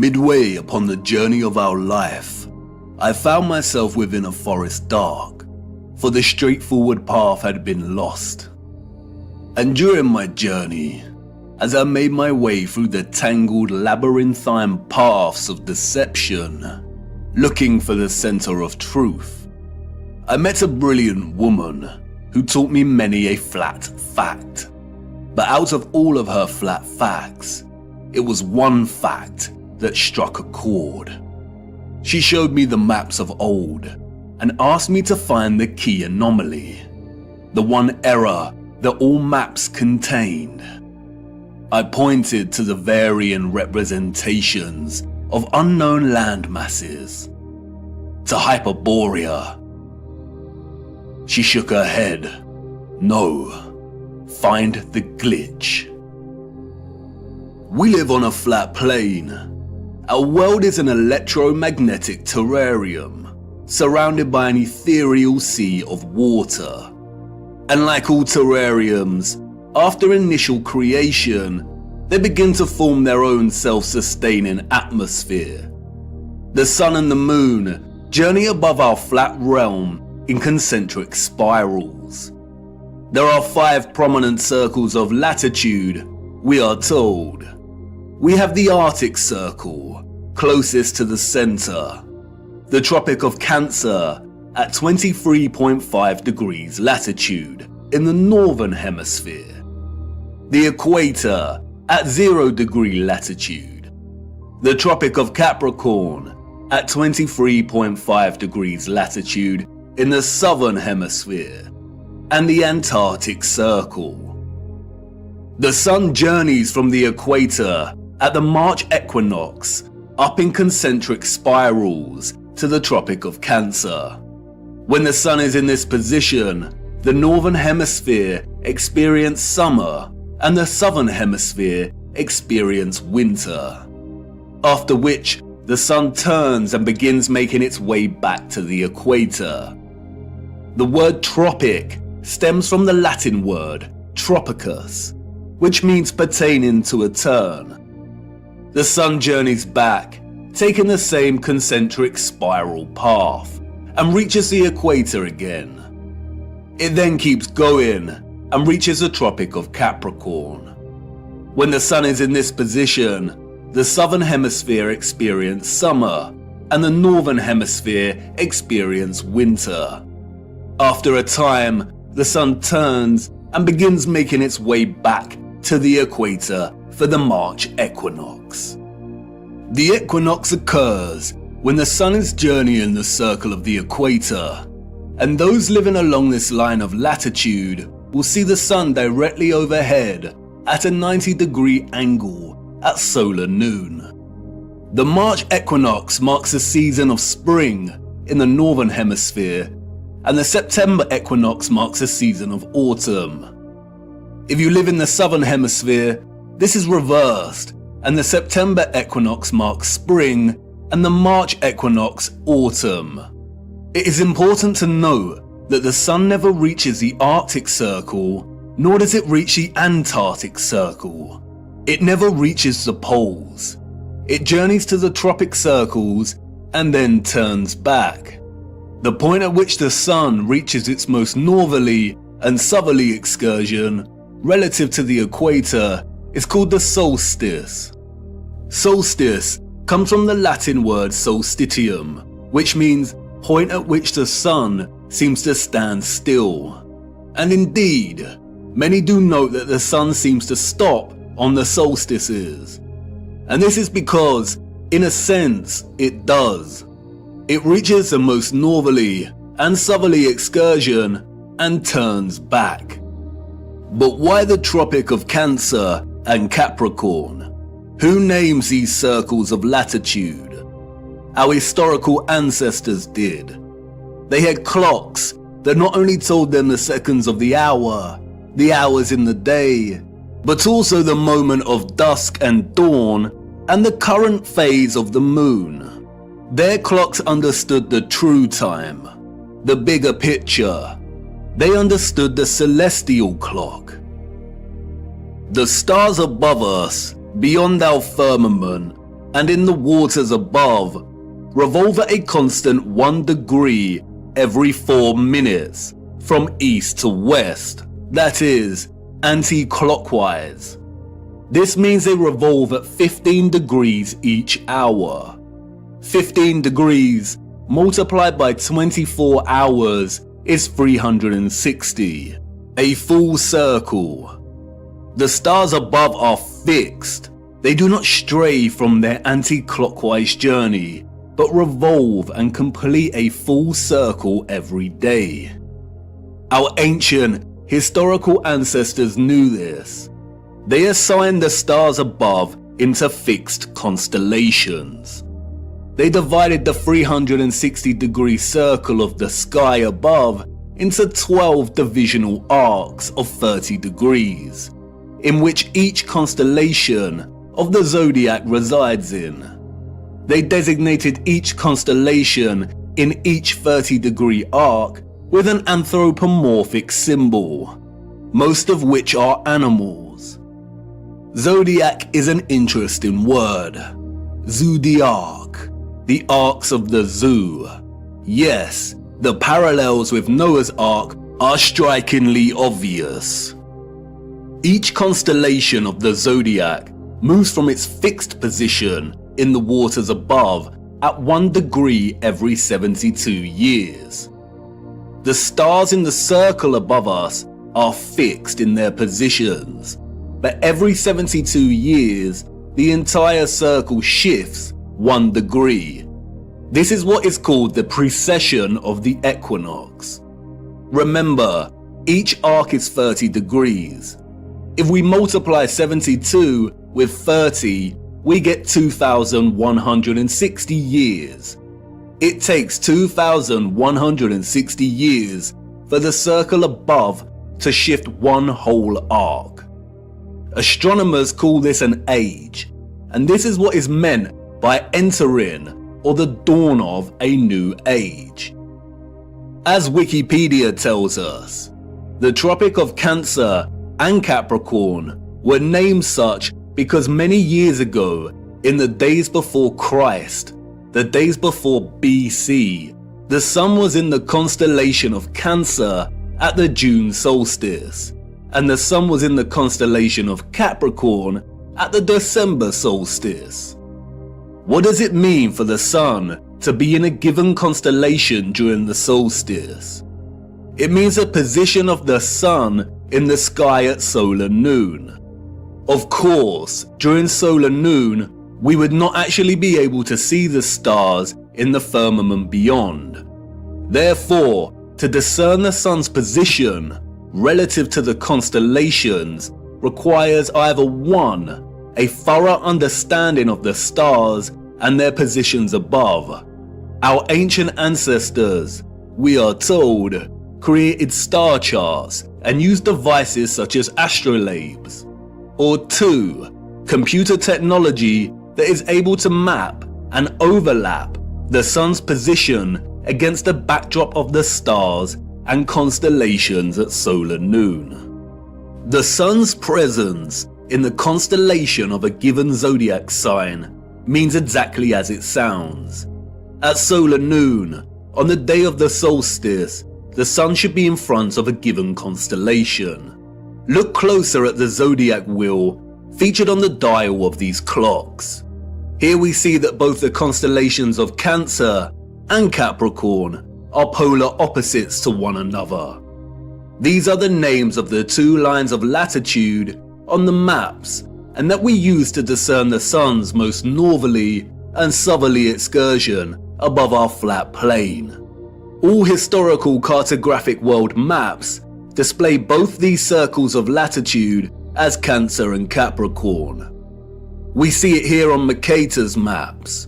Midway upon the journey of our life, I found myself within a forest dark, for the straightforward path had been lost. And during my journey, as I made my way through the tangled labyrinthine paths of deception, looking for the center of truth, I met a brilliant woman who taught me many a flat fact. But out of all of her flat facts, it was one fact that struck a chord. She showed me the maps of old and asked me to find the key anomaly, the one error that all maps contained. I pointed to the varying representations of unknown land masses, to Hyperborea. She shook her head. No, find the glitch. We live on a flat plane. Our world is an electromagnetic terrarium, surrounded by an ethereal sea of water. And like all terrariums, after initial creation, they begin to form their own self-sustaining atmosphere. The sun and the moon journey above our flat realm in concentric spirals. There are 5 prominent circles of latitude, we are told. We have the Arctic Circle, closest to the center, the Tropic of Cancer at 23.5 degrees latitude in the northern hemisphere, the Equator at 0 degree latitude, the Tropic of Capricorn at 23.5 degrees latitude in the southern hemisphere, and the Antarctic Circle. The sun journeys from the equator at the March equinox up in concentric spirals to the Tropic of Cancer. When the sun is in this position, the northern hemisphere experiences summer and the southern hemisphere experiences winter. After which, the sun turns and begins making its way back to the equator. The word tropic stems from the Latin word tropicus, which means pertaining to a turn. The sun journeys back, taking the same concentric spiral path, and reaches the equator again. It then keeps going and reaches the Tropic of Capricorn. When the sun is in this position, the southern hemisphere experiences summer and the northern hemisphere experiences winter. After a time, the sun turns and begins making its way back to the equator for the March equinox. The equinox occurs when the sun is journeying the circle of the equator, and those living along this line of latitude will see the sun directly overhead at a 90-degree angle at solar noon. The March equinox marks a season of spring in the northern hemisphere, and the September equinox marks a season of autumn. If you live in the southern hemisphere, this is reversed, and the September equinox marks spring and the March equinox autumn. It is important to note that the sun never reaches the Arctic Circle, nor does it reach the Antarctic Circle. It never reaches the poles. It journeys to the tropic circles and then turns back. The point at which the sun reaches its most northerly and southerly excursion relative to the equator is called the solstice. Solstice comes from the Latin word solstitium, which means point at which the sun seems to stand still. And indeed, many do note that the sun seems to stop on the solstices. And this is because, in a sense, it does. It reaches the most northerly and southerly excursion and turns back. But why the Tropic of Cancer and Capricorn? Who names these circles of latitude? Our historical ancestors did. They had clocks that not only told them the seconds of the hour, the hours in the day, but also the moment of dusk and dawn and the current phase of the moon. Their clocks understood the true time, the bigger picture. They understood the celestial clock. The stars above us, beyond our firmament, and in the waters above revolve at a constant 1 degree every 4 minutes from east to west, that is, anti-clockwise. This means they revolve at 15 degrees each hour. 15 degrees multiplied by 24 hours is 360, a full circle. The stars above are fixed. They do not stray from their anti-clockwise journey, but revolve and complete a full circle every day. Our ancient, historical ancestors knew this. They assigned the stars above into fixed constellations. They divided the 360-degree circle of the sky above into 12 divisional arcs of 30 degrees, in which each constellation of the zodiac resides in. They designated each constellation in each 30-degree arc with an anthropomorphic symbol, most of which are animals. Zodiac is an interesting word. Zodiac, the arcs of the zoo. Yes, the parallels with Noah's Ark are strikingly obvious. Each constellation of the zodiac moves from its fixed position in the waters above at 1 degree every 72 years. The stars in the circle above us are fixed in their positions, but every 72 years the entire circle shifts 1 degree. This is what is called the precession of the equinox. Remember, each arc is 30 degrees. If we multiply 72 with 30, we get 2,160 years. It takes 2,160 years for the circle above to shift 1 whole arc. Astronomers call this an age, and this is what is meant by entering or the dawn of a new age. As Wikipedia tells us, the Tropic of Cancer and Capricorn were named such because many years ago, in the days before Christ, the days before BC, the sun was in the constellation of Cancer at the June solstice, and the sun was in the constellation of Capricorn at the December solstice. What does it mean for the sun to be in a given constellation during the solstice? It means the position of the sun in the sky at solar noon. Of course, during solar noon, we would not actually be able to see the stars in the firmament beyond. Therefore, to discern the sun's position relative to the constellations requires either 1, a thorough understanding of the stars and their positions above. Our ancient ancestors, we are told, created star charts and used devices such as astrolabes. Or 2, computer technology that is able to map and overlap the sun's position against the backdrop of the stars and constellations at solar noon. The sun's presence in the constellation of a given zodiac sign means exactly as it sounds. At solar noon, on the day of the solstice, the sun should be in front of a given constellation. Look closer at the zodiac wheel featured on the dial of these clocks. Here we see that both the constellations of Cancer and Capricorn are polar opposites to one another. These are the names of the 2 lines of latitude on the maps, and that we use to discern the sun's most northerly and southerly excursion above our flat plane. All historical cartographic world maps display both these circles of latitude as Cancer and Capricorn. We see it here on Mercator's maps,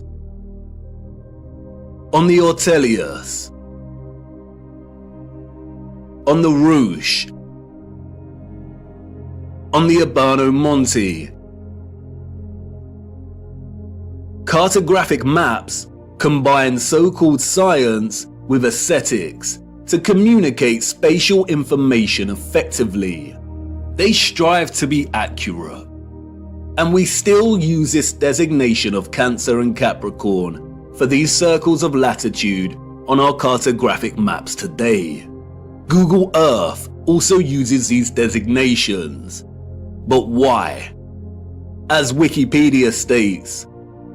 on the Ortelius, on the Rouge, on the Urbano Monte. Cartographic maps combine so-called science with aesthetics to communicate spatial information effectively. They strive to be accurate. And we still use this designation of Cancer and Capricorn for these circles of latitude on our cartographic maps today. Google Earth also uses these designations. But why? As Wikipedia states,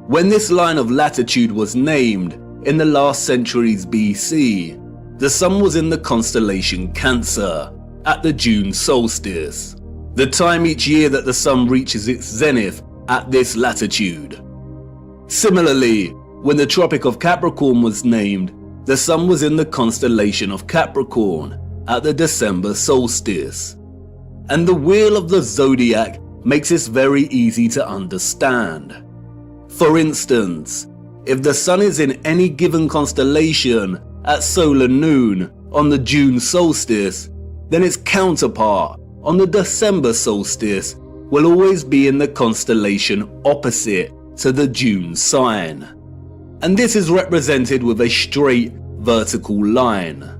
when this line of latitude was named in the last centuries BC, the sun was in the constellation Cancer at the June solstice, the time each year that the sun reaches its zenith at this latitude. Similarly, when the Tropic of Capricorn was named, the sun was in the constellation of Capricorn at the December solstice. And the wheel of the zodiac makes this very easy to understand. For instance, if the sun is in any given constellation at solar noon on the June solstice, then its counterpart on the December solstice will always be in the constellation opposite to the June sign. And this is represented with a straight vertical line.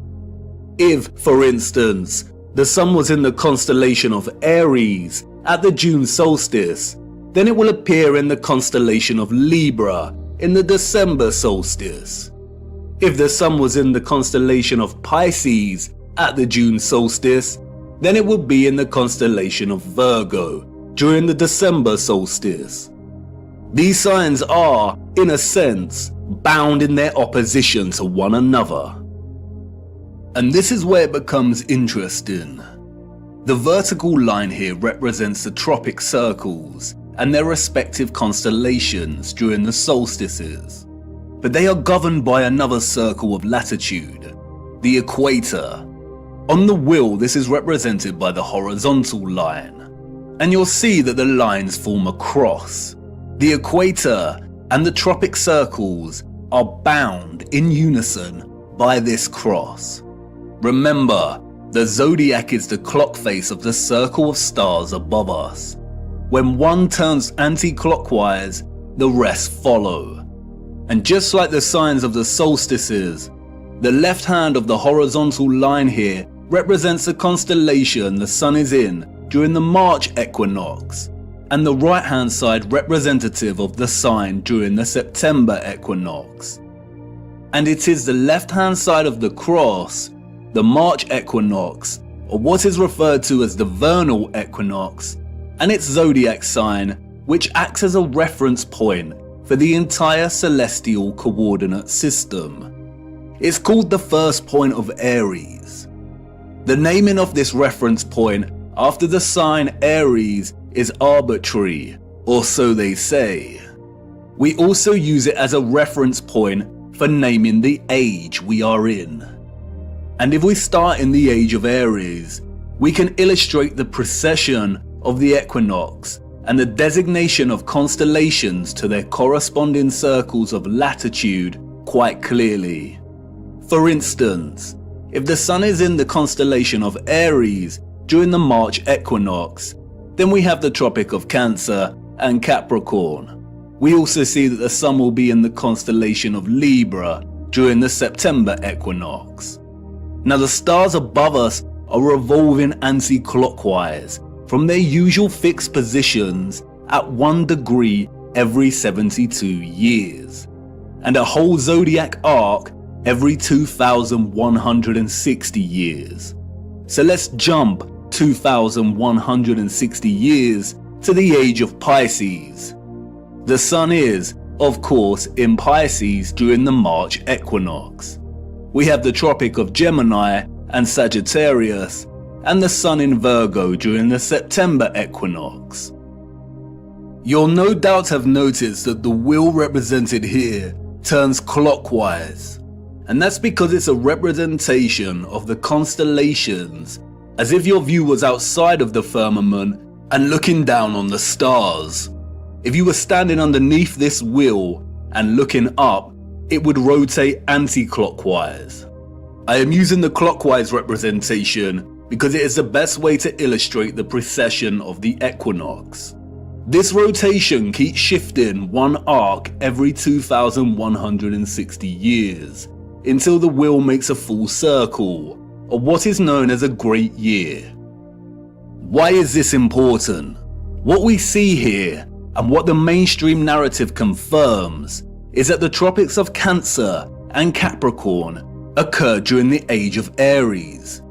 If, for instance, the sun was in the constellation of Aries at the June solstice, then it will appear in the constellation of Libra in the December solstice. If the sun was in the constellation of Pisces at the June solstice, then it would be in the constellation of Virgo during the December solstice. These signs are, in a sense, bound in their opposition to one another. And this is where it becomes interesting. The vertical line here represents the tropic circles and their respective constellations during the solstices, but they are governed by another circle of latitude, the equator. On the wheel, this is represented by the horizontal line, and you'll see that the lines form a cross. The equator and the tropic circles are bound in unison by this cross. Remember, the zodiac is the clock face of the circle of stars above us. When one turns anti-clockwise, the rest follow. And just like the signs of the solstices, the left hand of the horizontal line here represents the constellation the sun is in during the March equinox, and the right hand side representative of the sign during the September equinox. And it is the left hand side of the cross, the March equinox, or what is referred to as the vernal equinox, and its zodiac sign, which acts as a reference point for the entire celestial coordinate system. It's called the first point of Aries. The naming of this reference point after the sign Aries is arbitrary, or so they say. We also use it as a reference point for naming the age we are in. And if we start in the age of Aries, we can illustrate the precession of the equinox and the designation of constellations to their corresponding circles of latitude quite clearly. For instance, if the sun is in the constellation of Aries during the March equinox, then we have the Tropic of Cancer and Capricorn. We also see that the sun will be in the constellation of Libra during the September equinox. Now the stars above us are revolving anti-clockwise from their usual fixed positions at 1 degree every 72 years, and a whole zodiac arc every 2,160 years. So let's jump 2,160 years to the age of Pisces. The sun is, of course, in Pisces during the March equinox. We have the Tropic of Gemini and Sagittarius, and the sun in Virgo during the September equinox. You'll no doubt have noticed that the wheel represented here turns clockwise, and that's because it's a representation of the constellations, as if your view was outside of the firmament and looking down on the stars. If you were standing underneath this wheel and looking up, it would rotate anti-clockwise. I am using the clockwise representation because it is the best way to illustrate the precession of the equinox. This rotation keeps shifting one arc every 2,160 years until the wheel makes a full circle, or what is known as a great year. Why is this important? What we see here and what the mainstream narrative confirms is that the tropics of Cancer and Capricorn occurred during the age of Aries.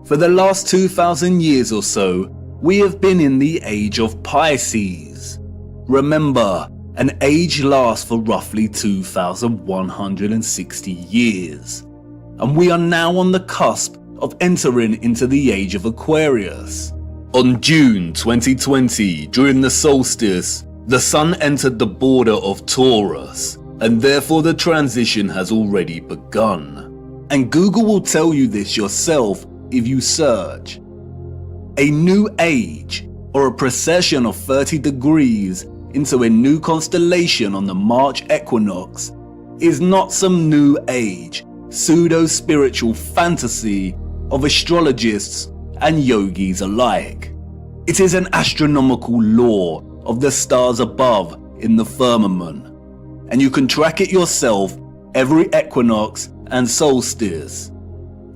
For the last 2,000 years or so, we have been in the age of Pisces. Remember, an age lasts for roughly 2,160 years. And we are now on the cusp of entering into the age of Aquarius. On June 2020, during the solstice, the sun entered the border of Taurus, and therefore the transition has already begun. And Google will tell you this yourself if you search. A new age, or a precession of 30 degrees into a new constellation on the March equinox, is not some new age, pseudo-spiritual fantasy of astrologists and yogis alike. It is an astronomical law of the stars above in the firmament, and you can track it yourself every equinox and solstice.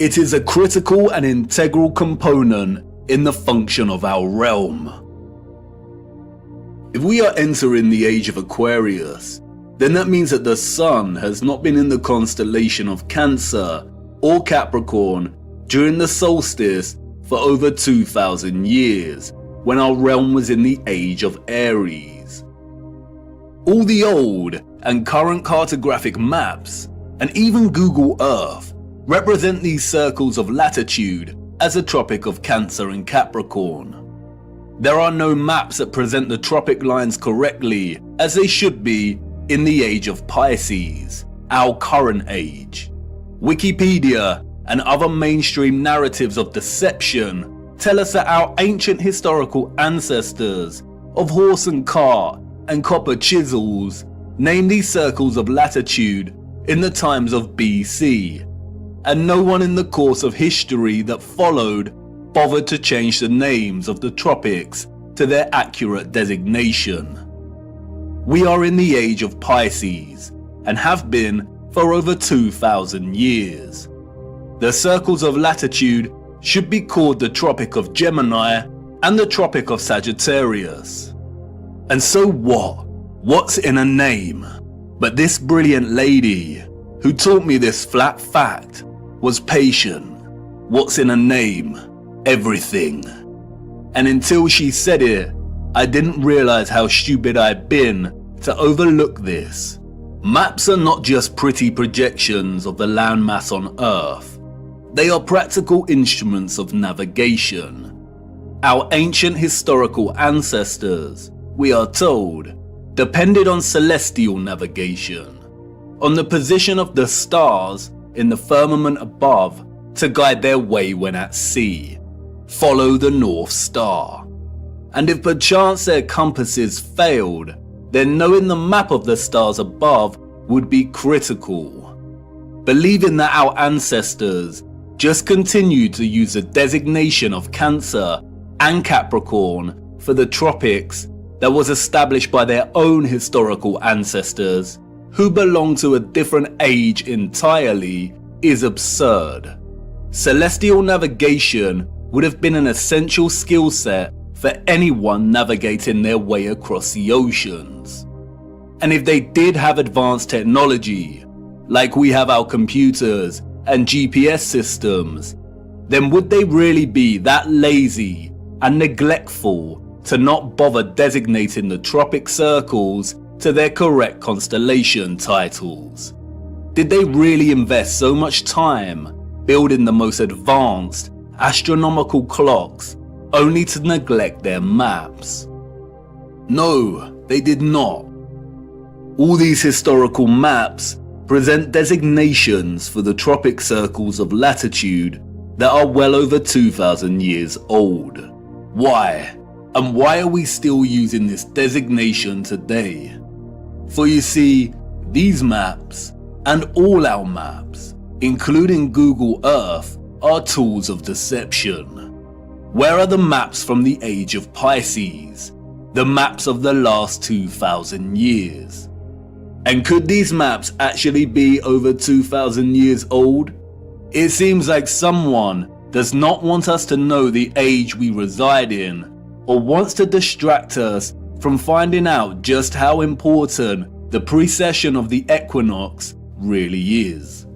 It is a critical and integral component in the function of our realm. If we are entering the age of Aquarius, then that means that the sun has not been in the constellation of Cancer or Capricorn during the solstice for over 2,000 years, when our realm was in the age of Aries. All the old and current cartographic maps, and even Google Earth, represent these circles of latitude as the Tropic of Cancer and Capricorn. There are no maps that present the tropic lines correctly as they should be in the age of Pisces, our current age. Wikipedia and other mainstream narratives of deception tell us that our ancient historical ancestors of horse and cart and copper chisels named these circles of latitude in the times of BC, and no one in the course of history that followed bothered to change the names of the tropics to their accurate designation. We are in the age of Pisces, and have been for over 2,000 years. The circles of latitude should be called the Tropic of Gemini and the Tropic of Sagittarius. And so what? What's in a name? But this brilliant lady, who taught me this flat fact, was patient. What's in a name? Everything. And until she said it, I didn't realize how stupid I'd been to overlook this. Maps are not just pretty projections of the landmass on Earth. They are practical instruments of navigation. Our ancient historical ancestors, we are told, depended on celestial navigation, on the position of the stars in the firmament above to guide their way when at sea. Follow the North Star. And if perchance their compasses failed, then knowing the map of the stars above would be critical. Believing that our ancestors just continued to use the designation of Cancer and Capricorn for the tropics that was established by their own historical ancestors, who belong to a different age entirely, is absurd. Celestial navigation would have been an essential skill set for anyone navigating their way across the oceans. And if they did have advanced technology, like we have our computers and GPS systems, then would they really be that lazy and neglectful to not bother designating the tropic circles to their correct constellation titles? Did they really invest so much time building the most advanced astronomical clocks only to neglect their maps? No, they did not. All these historical maps present designations for the tropic circles of latitude that are well over 2,000 years old. Why? And why are we still using this designation today? For you see, these maps, and all our maps, including Google Earth, are tools of deception. Where are the maps from the age of Pisces? The maps of the last 2,000 years? And could these maps actually be over 2,000 years old? It seems like someone does not want us to know the age we reside in, or wants to distract us from finding out just how important the precession of the equinox really is.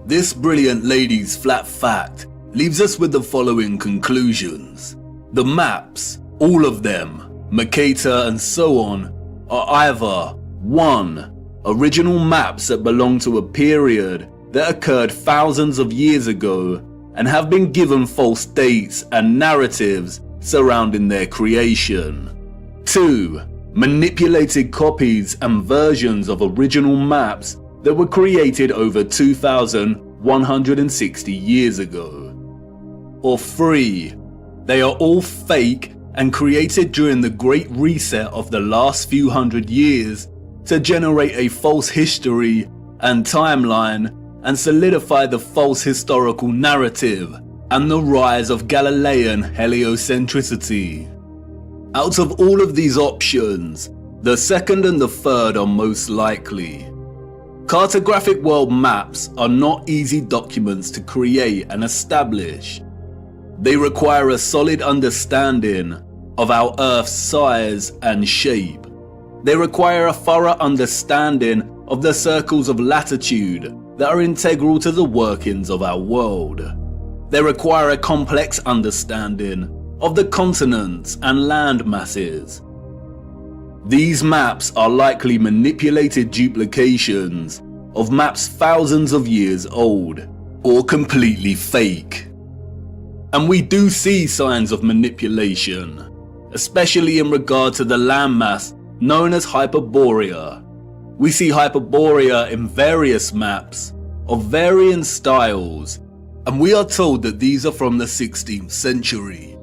This brilliant lady's flat fact leaves us with the following conclusions. The maps, all of them, Mercator and so on, are either 1. Original maps that belong to a period that occurred thousands of years ago and have been given false dates and narratives surrounding their creation. 2. Manipulated copies and versions of original maps that were created over 2,160 years ago. Or 3. They are all fake and created during the Great Reset of the last few hundred years to generate a false history and timeline and solidify the false historical narrative and the rise of Galilean heliocentricity. Out of all of these options, the second and the third are most likely. Cartographic world maps are not easy documents to create and establish. They require a solid understanding of our Earth's size and shape. They require a thorough understanding of the circles of latitude that are integral to the workings of our world. They require a complex understanding of the continents and land masses. These maps are likely manipulated duplications of maps thousands of years old, or completely fake. And we do see signs of manipulation, especially in regard to the landmass known as Hyperborea. We see Hyperborea in various maps of varying styles, and we are told that these are from the 16th century.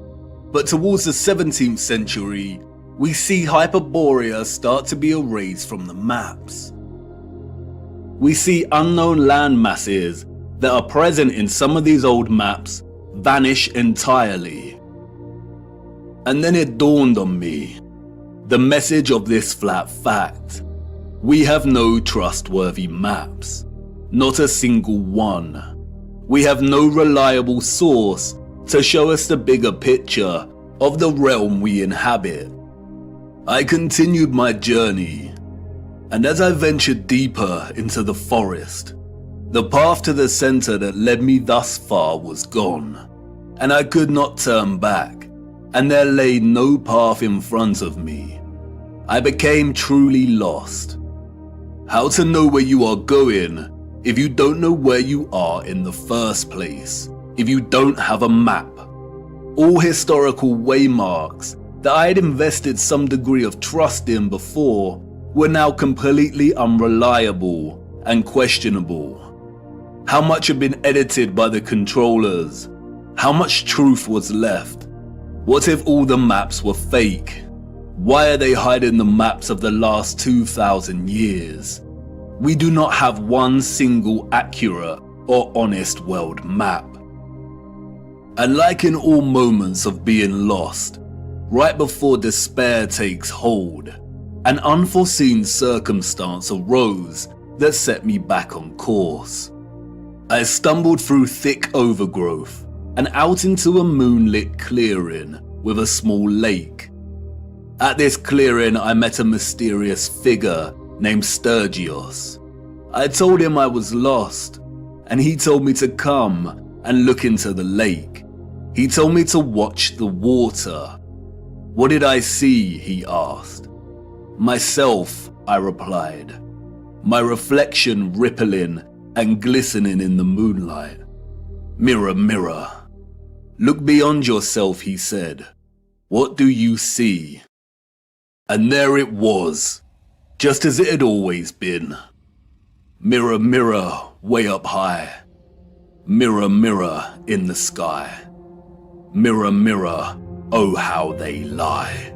But towards the 17th century, we see Hyperborea start to be erased from the maps. We see unknown land masses that are present in some of these old maps vanish entirely. And then it dawned on me, the message of this flat fact. We have no trustworthy maps, not a single one. We have no reliable source to show us the bigger picture of the realm we inhabit. I continued my journey, and as I ventured deeper into the forest, the path to the center that led me thus far was gone, and I could not turn back, and there lay no path in front of me. I became truly lost. How to know where you are going if you don't know where you are in the first place, if you don't have a map? All historical waymarks that I had invested some degree of trust in before were now completely unreliable and questionable. How much had been edited by the controllers? How much truth was left? What if all the maps were fake? Why are they hiding the maps of the last 2,000 years? We do not have one single accurate or honest world map. And like in all moments of being lost, right before despair takes hold, an unforeseen circumstance arose that set me back on course. I stumbled through thick overgrowth and out into a moonlit clearing with a small lake. At this clearing, I met a mysterious figure named Sturgios. I told him I was lost, and he told me to come and look into the lake. He told me to watch the water. What did I see? He asked. Myself, I replied. My reflection rippling and glistening in the moonlight. Mirror, mirror. Look beyond yourself, he said. What do you see? And there it was, just as it had always been. Mirror, mirror, way up high. Mirror, mirror in the sky. Mirror, mirror, oh how they lie.